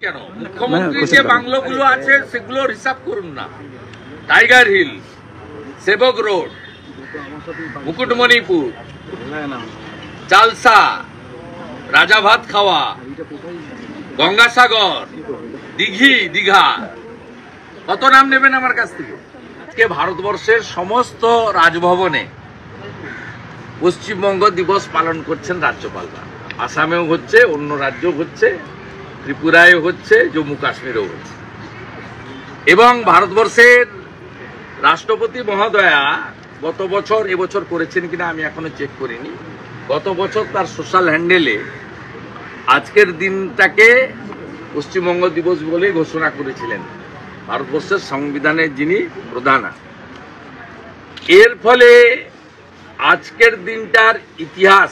কেন মুখ্যমন্ত্রী যে বাংলোগুলো আছে সেগুলোর হিসাব করুন না। টাইগার হিল, সেবক রোড, মুকুটমণিপুর, চালসা, রাজা ভাত খাওয়া, গঙ্গাসাগর, দিঘি, দীঘা, কত নাম নেবেন আমার কাছ থেকে? আজকে ভারতবর্ষের সমস্ত রাজভবনে পশ্চিমবঙ্গ দিবস পালন করছেন রাজ্যপালরা। আসামেও হচ্ছে, অন্য রাজ্যও হচ্ছে, ত্রিপুরায় হচ্ছে, জম্মু কাশ্মীরেও হচ্ছে। এবং ভারতবর্ষের রাষ্ট্রপতি মহোদয়া গত বছর, এবছর করেছেন কিনা আমি এখনো চেক করিনি, গত বছর তার সোশ্যাল হ্যান্ডেলে আজকের দিনটাকে পশ্চিমবঙ্গ দিবস বলে ঘোষণা করেছিলেন, ভারতবর্ষের সংবিধানের যিনি প্রধান। এর ফলে আজকের দিনটার ইতিহাস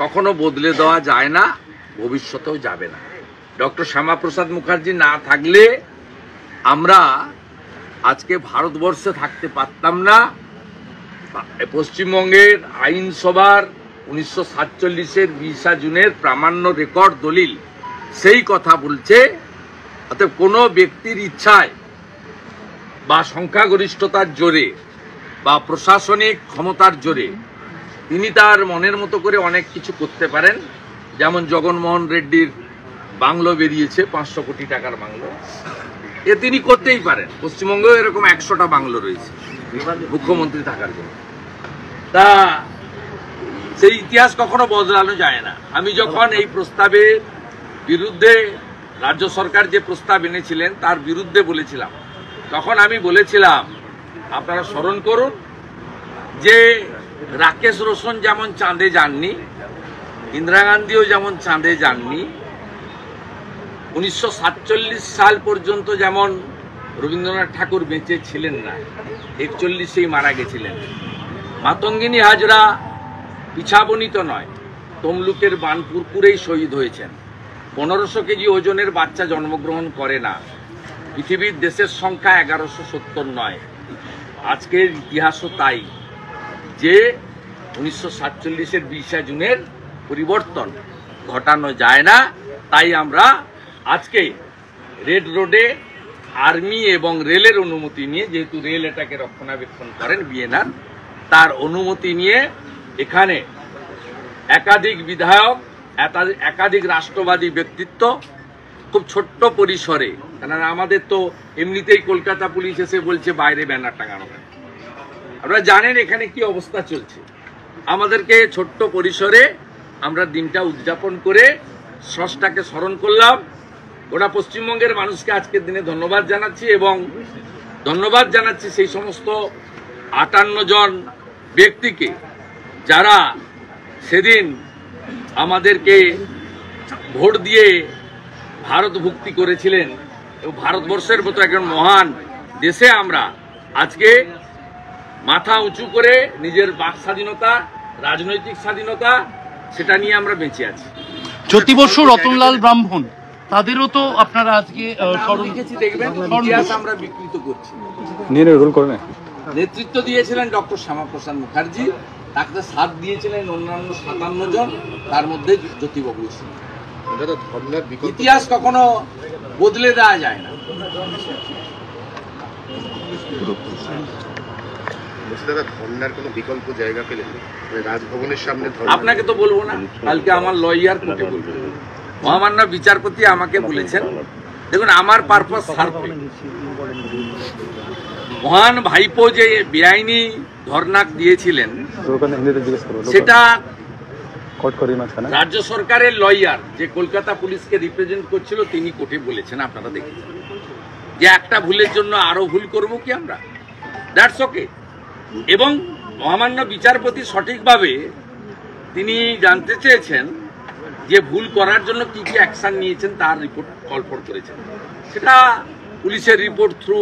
কখনো বদলে দেওয়া যায় না, ভবিষ্যতেও যাবে না। ডক্টর শ্যামাপ্রসাদ মুখার্জি না থাকলে আমরা আজকে ভারতবর্ষে থাকতে পারতাম না। পশ্চিমবঙ্গের আইনসভার 1947-এর 20 জুনের প্রামাণ্য রেকর্ড দলিল সেই কথা বলছে। অর্থাৎ কোনো ব্যক্তির ইচ্ছায় বা সংখ্যাগরিষ্ঠতার জোরে বা প্রশাসনিক ক্ষমতার জোরে তিনি তার মনের মতো করে অনেক কিছু করতে পারেন। যেমন জগনমোহন রেড্ডির বাংলো বেরিয়েছে, 500 কোটি টাকার বাংলো, এ তিনি করতেই পারেন। পশ্চিমবঙ্গেও এরকম 100টা বাংলো রয়েছে মুখ্যমন্ত্রী থাকার জন্য। তা সেই ইতিহাস কখনো বদলানো যায় না। আমি যখন এই প্রস্তাবের বিরুদ্ধে, রাজ্য সরকার যে প্রস্তাব এনেছিলেন তার বিরুদ্ধে বলেছিলাম, তখন আমি বলেছিলাম আপনারা স্মরণ করুন যে রাকেশ রোশন যেমন চাঁদে যাননি, ইন্দিরা গান্ধীও যেমন চাঁদে যাননি, 1947 সাল পর্যন্ত যেমন রবীন্দ্রনাথ ঠাকুর বেঁচে ছিলেন না, 41-এই মারা গেছিলেন। মাতঙ্গিনী হাজরা পিছাবনিত নয়, তমলুকের বানপুরপুরেই শহীদ হয়েছেন। 1500 কেজি ওজনের বাচ্চা জন্মগ্রহণ করে না। পৃথিবীর দেশের সংখ্যা 1170 নয়। আজকের ইতিহাসও তাই, যে 1947-এর 20 জুনের পরিবর্তন ঘটানো যায় না। তাই আমরা আজকে রেড রোডে আর্মি এবং রেলের অনুমতি নিয়ে, যেহেতু রেল এটাকে রক্ষণাবেক্ষণ করেন বিএনআর, তার অনুমতি নিয়ে এখানে একাধিক বিধায়ক, একাধিক রাষ্ট্রবাদী ব্যক্তিত্ব খুব ছোট্ট পরিসরে, কেননা আমাদের তো এমনিতেই কলকাতা পুলিশ এসে বলছে বাইরে ব্যানার টাঙানো। আপনারা জানেন এখানে কি অবস্থা চলছে। আমাদেরকে ছোট্ট পরিসরে আমরা দিনটা উদযাপন করে স্রষ্টাকে স্মরণ করলাম। ওরা পশ্চিমবঙ্গের মানুষকে আজকের দিনে ধন্যবাদ জানাচ্ছি, এবং ধন্যবাদ জানাচ্ছি সেই সমস্ত 58 জন ব্যক্তিকে যারা সেদিন আমাদেরকে ভোট দিয়ে ভারত ভুক্তি করেছিলেন। এবং ভারতবর্ষের মতো একজন মহান দেশে আমরা আজকে মাথা উঁচু করে নিজের বাক স্বাধীনতা, রাজনৈতিক স্বাধীনতা, সেটা নিয়ে আমরা বেঁচে আছি। জ্যোতি বসু, রতনলাল ব্রাহ্মণ, তাদেরও তো আপনারা আজকে দেখবেন ইতিহাস আমরা বিকৃত করছি। নেতৃত্ব দিয়েছিলেন ডক্টর শ্যামাপ্রসাদ মুখার্জি, তাকে সাথ দিয়েছিলেন অন্যান্য 57 জন, তার মধ্যে জ্যোতিবাবু ছিলেন। ইতিহাস কখনো বদলে দেওয়া যায় না। বিকল্প জায়গা পেলেন রাজভবনের সামনে? আপনাকে তো বলবো না, কালকে আমার লয়ার কোর্টে বলবো। মহামান্য বিচারপতি আমাকে বলেছেন, দেখুন আমার পারপাস সার্ভে, মহান ভাইপো যে বেআইনি ধর্ণা দিয়েছিলেন সেটা রাজ্য সরকারের লয়ার যে কলকাতা পুলিশকে রিপ্রেজেন্ট করছিল তিনি কোর্টে বলেছেন, আপনারা দেখেছেন, যে একটা ভুলের জন্য আরো ভুল করবো কি আমরা? That's okay. এবং মহামান্য বিচারপতি সঠিকভাবে তিনি জানতে চেয়েছেন যে ভুল করার জন্য কি কি অ্যাকশন নিয়েছেন, তার রিপোর্ট কলফর করেছেন। সেটা পুলিশের রিপোর্ট থ্রু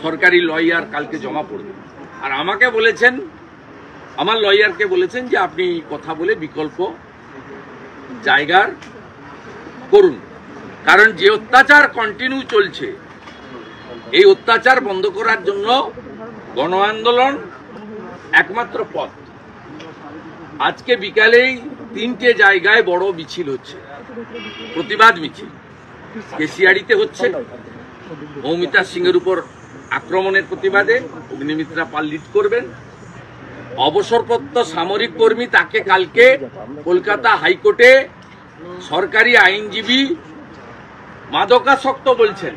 সরকারি লয়ার কালকে জমা পড়বে। আর আমাকে বলেছেন, আমার লয়ারকে বলেছেন যে আপনি কথা বলে বিকল্প জায়গার করুন, কারণ যে অত্যাচার কন্টিনিউ চলছে, এই অত্যাচার বন্ধ করার জন্য গণ আন্দোলন একমাত্র পথ। আজকে বিকালেই 3টে জায়গায় বড় মিছিল হচ্ছে, প্রতিবাদ মিছিল। কেশিয়াড়িতে হচ্ছে মৌমিতা সিংয়ের উপর আক্রমণের প্রতিবাদে অগ্নিমিত্রা পাল লিড করবেন। অবসরপ্রাপ্ত সামরিক কর্মী তাকে কালকে কলকাতা হাইকোর্টে সরকারি আইনজীবী মাদকাসক্ত বলছেন।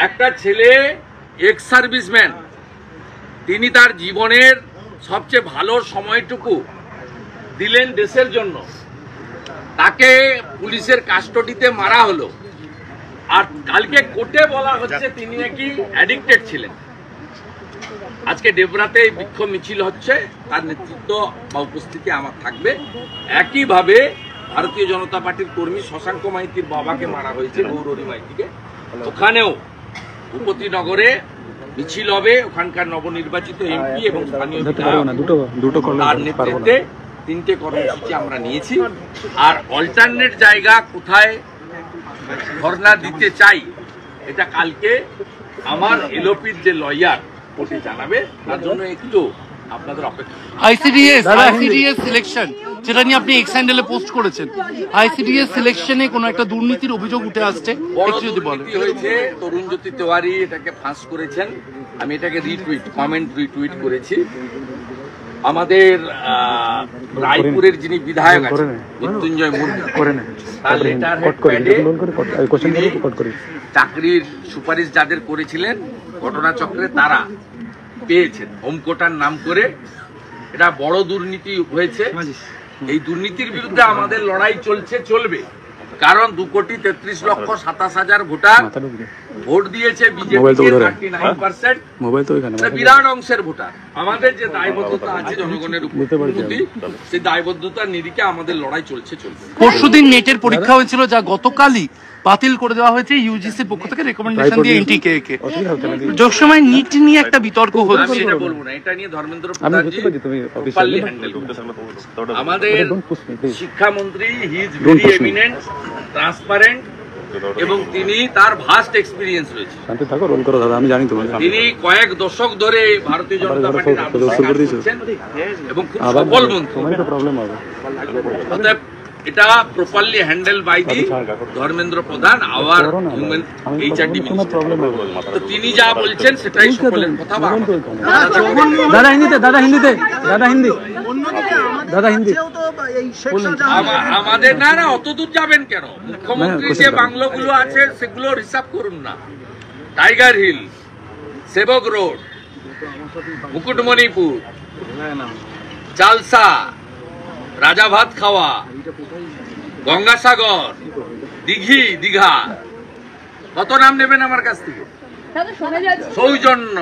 একটা ছেলে এক্স সার্ভিসম্যান, তিনি তার জীবনের সবচেয়ে ভালো সময়টুকু দিলেন দেশের জন্য, তাকে পুলিশের কাস্টডিতে মারা হলো। আর কালকে কোর্টে বলা হচ্ছে তিনি নাকি অ্যাডিক্টেড ছিলেন। আজকে ডেবরাতে বিক্ষোভ মিছিল হচ্ছে, তার নেতৃত্ব বা উপস্থিতি আমার থাকবে। একইভাবে ভারতীয় জনতা পার্টির কর্মী শশাঙ্ক মাইতির বাবাকে মারা হয়েছে, গৌরী মাইতিকে, ওখানেও ভূপতিনগরে মিছিল হবে। ওখানকার নবনির্বাচিত এমপি এবং স্থানীয় তার নেতৃত্বে 3টে কর্মসূচি আমরা নিয়েছি। আর অল্টারনেট জায়গা কোথায় ধর্ণা দিতে চাই এটা কালকে আমার এলওপির যে লয়ার কোর্টে জানাবে, তার জন্য একটু আপনাদের অপেক্ষা। আইসিডিএস সিলেকশন, যেটা নিয়ে আপনি এক্স হ্যান্ডেলে পোস্ট করেছেন, আইসিডিএস সিলেকশনে কোনো একটা দুর্নীতির অভিযোগ উঠে আসছে, একটু যদি বলেন। হয়েছে তরুণজ্যোতি তেওয়ারি এটাকে ফাঁস করেছেন, আমি এটাকে কমেন্ট রিটুইট করেছি। আমাদের রায়পুরের যিনি বিধায়ক আছেন মৃত্যুঞ্জয় মুর্মু, তার লেটার চাকরির সুপারিশ যাদের করেছিলেন ঘটনাচক্রে তারা পেয়েছেন হোমকোটার নাম করে। এটা বড় দুর্নীতি হয়েছে। এই দুর্নীতির বিরুদ্ধে আমাদের লড়াই চলবে, কারণ 2,33,27,000 ভোটার ভোট দিয়েছে বিজেপি 39%, বিরাট অংশের ভোটার। আমাদের যে দায়বদ্ধতা আছে জনগণের প্রতি, সেই দায়বদ্ধতার নিরিখে আমাদের লড়াই চলবে। পরশুদিন নেটের পরীক্ষা হয়েছিল, যা গতকালই বাতিল করে দেওয়া হয়েছে ইউজিসির পক্ষ থেকে রেকমেন্ডেশন দিয়ে এনটিকে কে। যোগ সময় নিট নিয়ে একটা বিতর্ক হচ্ছে, এটা বলবো না, এটা নিয়ে ধর্মেন্দ্র প্রধানজি প্রপারলি হ্যান্ডেল করছেন। আমাদের শিক্ষামন্ত্রী he is very eminent, transparent, এবং তিনি তার ভাস্ট এক্সপিরিয়েন্স রয়েছে। তিনি কয়েক দশক ধরে ভারতীয় জনতা পার্টির এবং খুব সফল মন্ত্রী। এটা properly handle by the Dharmendra Pradhan, our human HRD minister. তো তিনি যা বলছেন সেটাই সকলের কথা। আমাদের না অত দূর যাবেন কেন? মুখ্যমন্ত্রী যে বাংলোগুলো আছে সেগুলো হিসাব করুন না। টাইগার হিল, সেবক রোড, মুকুটমণিপুর, চালসা, রাজা ভাত খাওয়া, গঙ্গাসাগর, দিঘি, দীঘা, কত নাম নেবেন আমার কাছ থেকে? সৌজন্য।